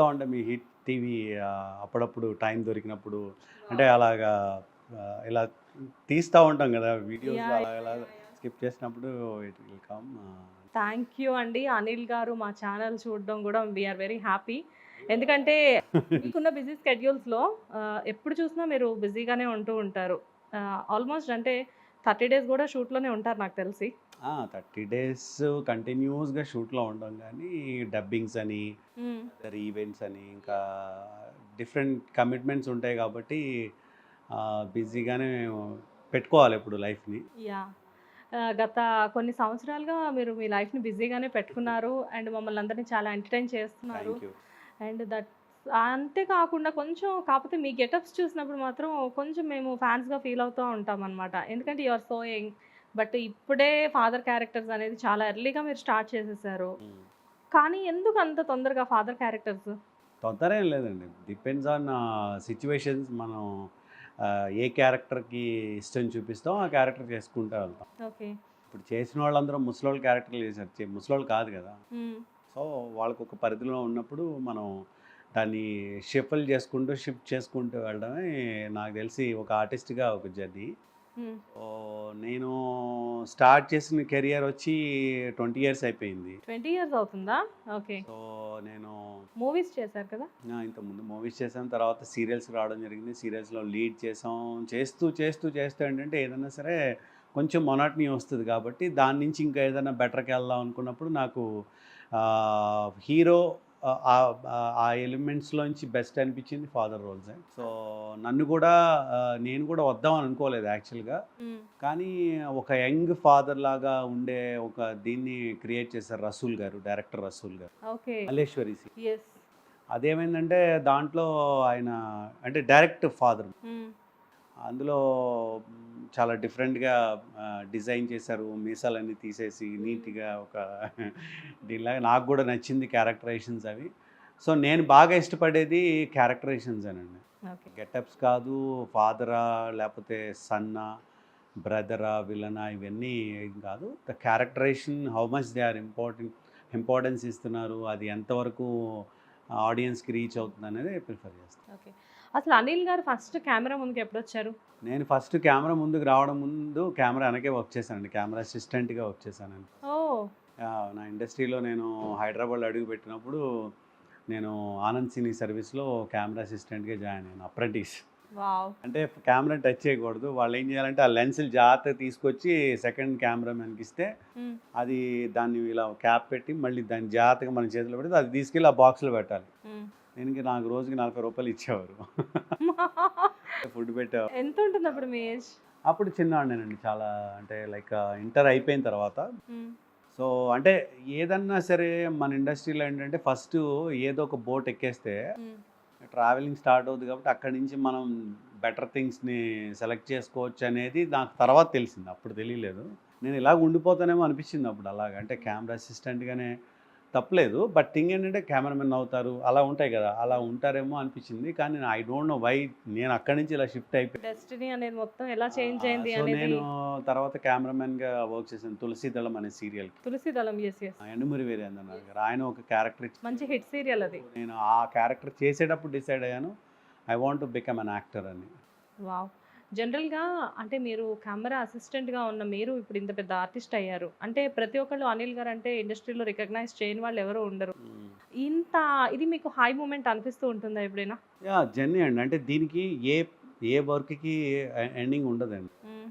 వస్తూ ఉంటాయి మీ hit TV అప్పుడప్పుడు టైం దొరికినప్పుడు అంటే అలాగా ఇలా తీస్తూ ఉంటాం కదా వీడియోస్ యాహ్! అలా అలా స్కిప్ చేసినప్పుడు it will come. Thank you అండి. అనిల్ గారు మా ఛానల్ చూడడం గూడా వీఆర్ వెరీ హ్యాపీ. ఎందుకంటే మీకున్న బిజీ స్కెడ్యూల్స్‌లో ఎప్పుడు చూసినా మీరు బిజీగానే ఉంటూ ఉంటారు. ఆల్మోస్ట్ అంటే 30 డేస్ గూడా షూట్‌లోనే ఉంటారు నాకు తెలిసి. 30 డేస్ కంటిన్యూస్గా షూట్లో ఉంటాం కానీ డబ్బింగ్స్ అని హ్మ్. అదర్ ఈవెంట్స్ అని ఇంకా డిఫరెంట్ కమిట్మెంట్స్ ఉంటాయి కాబట్టి బిజీగానే పెట్టుకోవాలి ఇప్పుడు లైఫ్ని. యాహ్! గత కొన్ని సంవత్సరాలుగా మీరు మీ లైఫ్‌ని బిజీగానే పెట్టుకున్నారు. అండ్ మమ్మల్ని అందరిని చాలా ఎంటర్‌టైన్ చేస్తున్నారు. Thank you. అండ్ అంతే కాకుండా కొంచెం కాకపోతే మీ గెటప్స్ చూసినప్పుడు మాత్రం కొంచెం మేము ఫ్యాన్స్‌గా ఫీల్ అవుతూ ఉంటామనమాట. ఎందుకంటే you are so young. But ఇప్పుడే ఫాదర్ క్యారెక్టర్స్ అనేది చాలా ఎర్లీగా మీరు స్టార్ట్ చేసేసారు. కానీ ఎందుకు అంత తొందరగా ఫాదర్ క్యారెక్టర్స్? తొందర ఏం లేదండి. Depends on situations. మనం ఏ క్యారెక్టర్‌కి ఇష్టం చూపిస్తామో ఆ క్యారెక్టర్ చేసుకుంటూ వెళ్తాం. ఓకే. ఇప్పుడు చేసిన వాళ్ళందరూ ముసలోళ్ళు క్యారెక్టర్లు చేశారు. ముసలోళ్ళు కాదు కదా! హ్మ్. సో, వాళ్ళకొక పరిధిలో ఉన్నప్పుడు మనం దాన్ని షిఫ్ట్ చేసుకుంటూ వెళ్ళడమే నాకు తెలిసి ఒక ఆర్టిస్ట్‌గా ఒక జర్నీ. హ్మ్. నేను స్టార్ట్ చేసిన కెరియర్ వచ్చి 20 ఇయర్స్ అయిపోయింది. 20 ఇయర్స్ అవుతుందా? ఓకే. సో, నేను మూవీస్ చేశారు కదా? ఇంతకుముందు మూవీస్ చేశాను. తర్వాత సీరియల్స్‌కి రావడం జరిగింది. సీరియల్స్‌లో లీడ్ చేసాం. చేస్తూ ఏంటంటే ఏదన్నా సరే కొంచెం మొనాటనీ వస్తది కాబట్టి దాని నుంచి ఇంకా ఏదైనా బెటర్‌కెళ్దాం అనుకున్నప్పుడు నాకు హీరో ఆ ఎలిమెంట్స్‌లోంచి బెస్ట్ అనిపించింది ఫాదర్ రోల్సే. సో, నన్ను కూడా నేను కూడా వద్దామని అనుకోలేదు యాక్చువల్‌గా. హ్మ్. కానీ ఒక యంగ్ ఫాదర్ లాగా ఉండే ఒక దీన్ని క్రియేట్ చేశారు రసూల్ గారు. డైరెక్టర్ రసూల్ గారు. ఓకే. మల్లేశ్వరి యెస్. అదేమైందంటే దాంట్లో ఆయన అంటే డైరెక్ట్ ఫాదర్. హ్మ్. అందులో చాలా డిఫరెంట్‌గా డిజైన్ చేశారు. మీసాలన్నీ తీసేసి నీట్‌గా ఒక దీనిలాగా నాకు గూడా నచ్చింది క్యారెక్టరైజేషన్స్ అవి. సో, నేను బాగా ఇష్టపడేది క్యారెక్టరైజేషన్సేనండి. ఓకే. గెటప్స్ కాదు, ఫాదరా లేపోతే సన్నా, బ్రదరా, విలనా ఇవన్నీ ఏం కాదు. The characterization how much they are importance ఇస్తున్నారు. అది ఎంతవరకు ఆడియన్స్‌కి రీచ్ అవుతుందనేది ప్రిఫర్ చేస్తాను. ఓకే. అసలు అనిల్ గారు ఫస్ట్ కెమెరా ముందుకి ఎప్పుడొచ్చారు? నేను ఫస్ట్ కెమెరా ముందుకు రావడం ముందు కెమెరా వెనకే వర్క్ చేశానండి. కెమెరా అసిస్టెంట్‌గా వర్క్ చేశానండి. ఓహ్! నా ఇండస్ట్రీలో నేను హైదరాబాద్‌లో అడుగుపెట్టినప్పుడు నేను ఆనంద్ సినీ సర్వీస్‌లో కెమెరా అసిస్టెంట్‌గా జాయిన్ అయ్యాను. అప్రెంటిస్. వావ్! అంటే కెమెరాని టచ్ చేయకూడదు. వాళ్ళేం చేయాలంటే ఆ లెన్సులు జాగ్రత్తగా తీసుకొచ్చి సెకండ్ కెమెరామెన్‌కి ఇస్తే హ్మ్. అది దాన్ని ఇలా క్యాప్ పెట్టి మళ్ళీ దాన్ని జాగ్రత్తగా మన చేతిలో పెడితే అది తీసుకెళ్ళి ఆ బాక్స్‌లో పెట్టాలి. హ్మ్. నాకు రోజుకి రూ. 40 ఇచ్చేవారు. ఫుడ్ పెట్టే ఎంతుంటుంది అప్పుడు మీ ఏజ్? అప్పుడు చిన్నవాడినేనండి. చాలా అంటే లైక్ ఇంటర్ అయిపోయిన తర్వాత. హ్మ్. సో, అంటే ఏదన్నా సరే మన ఇండస్ట్రీలో ఏంటంటే ఫస్టు ఏదో ఒక బోట్ ఎక్కేస్తే హ్మ్. ట్రావెలింగ్ స్టార్ట్ అవుద్ది కాబట్టి అక్కడి నుంచి మనం బెటర్ థింగ్స్‌ని సెలెక్ట్ చేసుకోవచ్చు అనేది నాకు తర్వాత తెలిసింది. అప్పుడు తెలియలేదు. నేను ఇలాగ ఉండిపోతానేమో అనిపించింది అప్పుడు అలాగా. అంటే కెమెరా అసిస్టెంట్‌గానే తప్పులేదు. బట్ థింగ్ ఏంటంటే కెమెరామెన్ అవుతారు. అలా ఉంటాయి కదా! అలా ఉంటారేమో అనిపించింది. కానీ ఐ డోంట్ నో వై నేను అక్కడి నుంచి ఇలా షిఫ్ట్ అయిపోయాను. డెస్టినీ అనేది మొత్తం ఎలా చేంజ్ అయింది సో, అనేది నేను తర్వాత కెమెరామెన్‌గా వర్క్ చేశాను 'తులసి దళం' అనే సీరియల్‌కి. 'తులసి దళం' యెస్. యెస్. 'యండమూరి వీరేంద్రనాథ్' గారు. ఆయన ఒక క్యారెక్టర్ మంచి హిట్ సీరియల్ అది. నేను ఆ క్యారెక్టర్ చేసేటప్పుడు డిసైడ్ అయ్యాను. I want to become an actor అని. వావ్! జనరల్‌గా అంటే మీరు కెమెరా అసిస్టెంట్‌గా ఉన్న మీరు ఇప్పుడు ఇంత పెద్ద ఆర్టిస్ట్ అయ్యారు. అంటే ప్రతి ఒక్కళ్ళు అనిల్ గారు అంటే ఇండస్ట్రీలో రికగ్నైజ్ చేయని వాళ్ళు ఎవరు ఉండరు. హ్మ్. ఇంత ఇది మీకు హై మూమెంట్ అనిపిస్తూ ఉంటుందా ఎప్పుడైనా? జర్నీ అండి. అంటే దీనికి ఏ ఏ వర్క్‌కి ఎండింగ్ ఉండదండి. హ్మ్.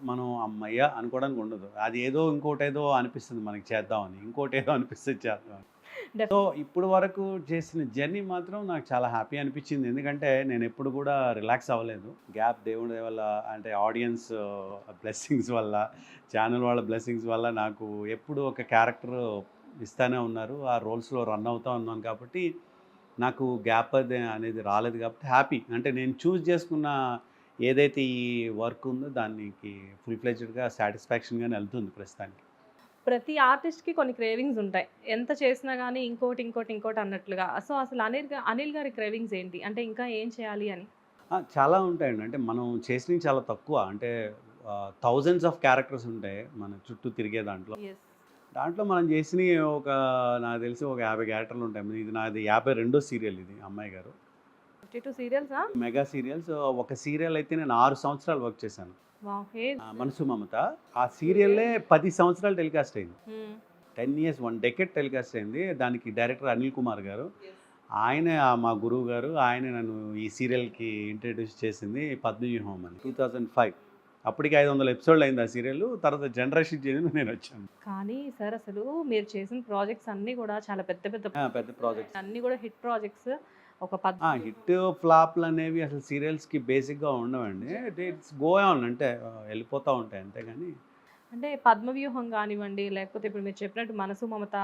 మనం హమ్మయ్య! అనుకోవడానికి ఉండదు. అది ఏదో ఇంకోటేదో అనిపిస్తుంది మనకి చేద్దామని. ఇంకోటేదో అనిపిస్తది చేద్దామని. సో, డెఫ్ ఇప్పుడు వరకు చేసిన జర్నీ మాత్రం నాకు చాలా హ్యాపీ అనిపించింది. ఎందుకంటే నేనెప్పుడు కూడా రిలాక్స్ అవ్వలేదు. గ్యాప్ దేవుడి దయ వల్ల అంటే ఆడియన్స్ బ్లెస్సింగ్స్ వల్ల, ఛానల్ వాళ్ళ బ్లెస్సింగ్స్ వల్ల నాకు ఎప్పుడు ఒక క్యారెక్టర్ ఇస్తానే ఉన్నారు. ఆ రోల్స్‌లో రన్ అవుతా ఉన్నాను కాబట్టి నాకు గ్యాప్ అనేది రాలేదు కాబట్టి హ్యాపీ. అంటే నేను చూజ్ చేసుకున్న ఏదైతే ఈ వర్క్ ఉందో దానికి ఫుల్ ఫ్లెడ్జ్డ్‌గా సాటిస్ఫాక్షన్‌గానే ఎళ్తుంది ప్రస్తుతానికి. ప్రతి ఆర్టిస్ట్‌కి కొన్ని క్రేవింగ్స్ ఉంటాయి. ఎంత చేసినా గాని ఇంకోటి అన్నట్లుగా. సో, అసలు అనిల్ గారి క్రేవింగ్స్ ఏంటి? అంటే ఇంకా ఏం చేయాలి అని? చాలా ఉంటాయండి. అంటే మనం చేసినవి చాలా తక్కువ. అంటే థౌసండ్స్ ఆఫ్ క్యారెక్టర్స్ ఉంటాయి మన చుట్టూ తిరిగే దాంట్లో. యెస్. దాంట్లో మనం చేసినవి నాకు తెలిసి ఒక 50 క్యారెక్టర్లు ఉంటాయి. ఇది నాది 52వ సీరియల్ ఇది అమ్మాయి గారు. 52 సీరియల్సా? Mega serials. ఒక సీరియల్ అయితే నేను 6 సంవత్సరాలు వర్క్ చేశాను. వావ్! మనసు మమత. ఆ సీరియల్లే 10 సంవత్సరాలు టెలికాస్ట్ అయింది. హ్మ్. 10 ఇయర్స్ 1 డెకేడ్ టెలికాస్ట్ అయింది. దానికి డైరెక్టర్ అనిల్ కుమార్ గారు. ఆయనే మా గురువు గారు. ఆయనే నన్ను ఈ సీరియల్‌కి ఇంట్రడ్యూస్ చేసింది 'పద్మవ్యూహం' అని 2005. అప్పటికి 500 ఎపిసోడ్లు అయింది ఆ సీరియల్. తర్వాత జనరేషన్ చేంజ్ నేనొచ్చాను. కానీ సార్ అసలు మీరు చేసిన ప్రాజెక్ట్స్ అన్నీ కూడా చాలా పెద్ద పెద్ద పెద్ద ప్రాజెక్ట్స్. అన్నీ కూడా హిట్ ప్రాజెక్ట్స్. ఒక హిట్ ఫ్లాప్లు అనేవి అసలు సీరియల్స్‌కి బేసిక్‌గా ఉండవండి. ఇట్స్ గో ఆన్ అంటే వెళ్ళిపోతూ ఉంటాయి అంతేగాని. అంటే 'పద్మవ్యూహం' గానివ్వండి, లేకపోతే ఇప్పుడు మీరు చెప్పినట్టు 'మనసు మమత'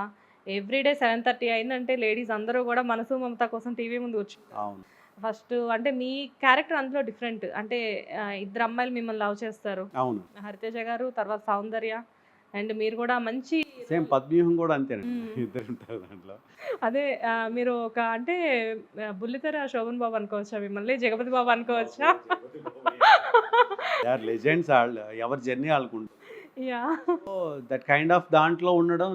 ఎవ్రీడే 7:30 అయిందంటే లేడీస్ అందరూ కూడా 'మనసు మమత' కోసం టీవీ ముందు కూర్చుంటారు. అవును. ఫస్ట్ అంటే మీ క్యారెక్టర్ అందులో డిఫరెంట్. అంటే ఇద్దరు అమ్మాయిలు మిమ్మల్ని లవ్ చేస్తారు. అవును. హరితేజ గారు, తర్వాత సౌందర్య, అండ్ మీరు కూడా మంచి సేమ్ 'పద్మవ్యూహం' కూడా అంతేనండి. హ్మ్. ఇద్దరు ఉంటారు దాంట్లో. అదే మీరు ఒక అంటే బుల్లితెర శోభన్ బాబు అనుకోవచ్చా మిమ్మల్ని? జగపతి బాబు అనుకోవచ్చా? దే ఆర్ లెజెండ్స్ ఆళ్ళు. ఎవరి జర్నీ ఆళ్ళకుంటుంది. Yeah! So that kind of దాంట్లో ఉండడం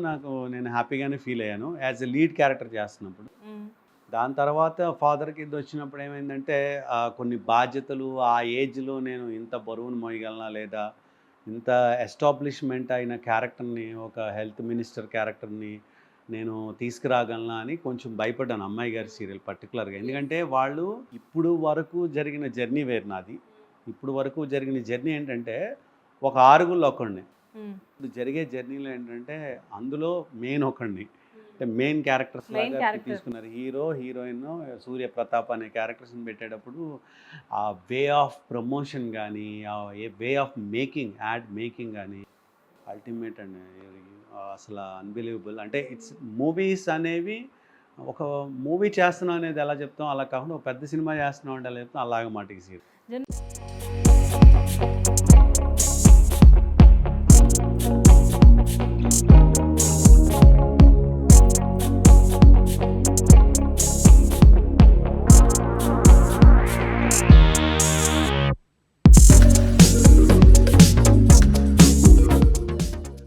నేను హ్యాపీగానే ఫీల్ అయ్యాను. యాజ్ ఎ లీడ్ క్యారెక్టర్ చేస్తున్నప్పుడు. హ్మ్. దాని తర్వాత ఫాదర్‌కి వచ్చినప్పుడు ఏమైందంటే కొన్ని బాధ్యతలు ఆ ఏజ్‌లో నేను ఇంత బరువును మోయగలనా? లేదా ఇంత ఎస్టాబ్లిష్మెంట్ అయిన క్యారెక్టర్‌ని ఒక హెల్త్ మినిస్టర్ క్యారెక్టర్‌ని నేను తీసుకురాగలనా అని కొంచెం భయపడ్డాను అమ్మాయి గారి సీరియల్ పర్టికులర్‌గా. ఎందుకంటే వాళ్ళు ఇప్పుడు వరకు జరిగిన జర్నీ వేరు నాది. ఇప్పుడు వరకు జరిగిన జర్నీ ఏంటంటే ఒక ఆరుగురిలో ఒకడిని. హ్మ్. ఇప్పుడు జరిగే జర్నీలో ఏంటంటే అందులో మెయిన్ ఒకడిని. అంటే మెయిన్ క్యారెక్టర్స్ మెయిన్ లాగా క్యారెక్టర్. తీసుకున్నారు. హీరో, హీరోయిన్, సూర్య ప్రతాప్ అనే క్యారెక్టర్స్‌ని పెట్టేటప్పుడు ఆ వే ఆఫ్ ప్రమోషన్ గానీ, way of making, add making గానీ అల్టిమేట్ అండి. అసలు అన్‌బిలీవబుల్. అంటే ఇట్స్ మూవీస్ అనేవి ఒక మూవీ చేస్తున్నాం అనేది ఎలా చెప్తాం అలా కాకుండా ఒక పెద్ద సినిమా చేస్తున్నాం అంటే ఎలా చెప్తాం అలాగ మాట ఈ సీరియల్. జన్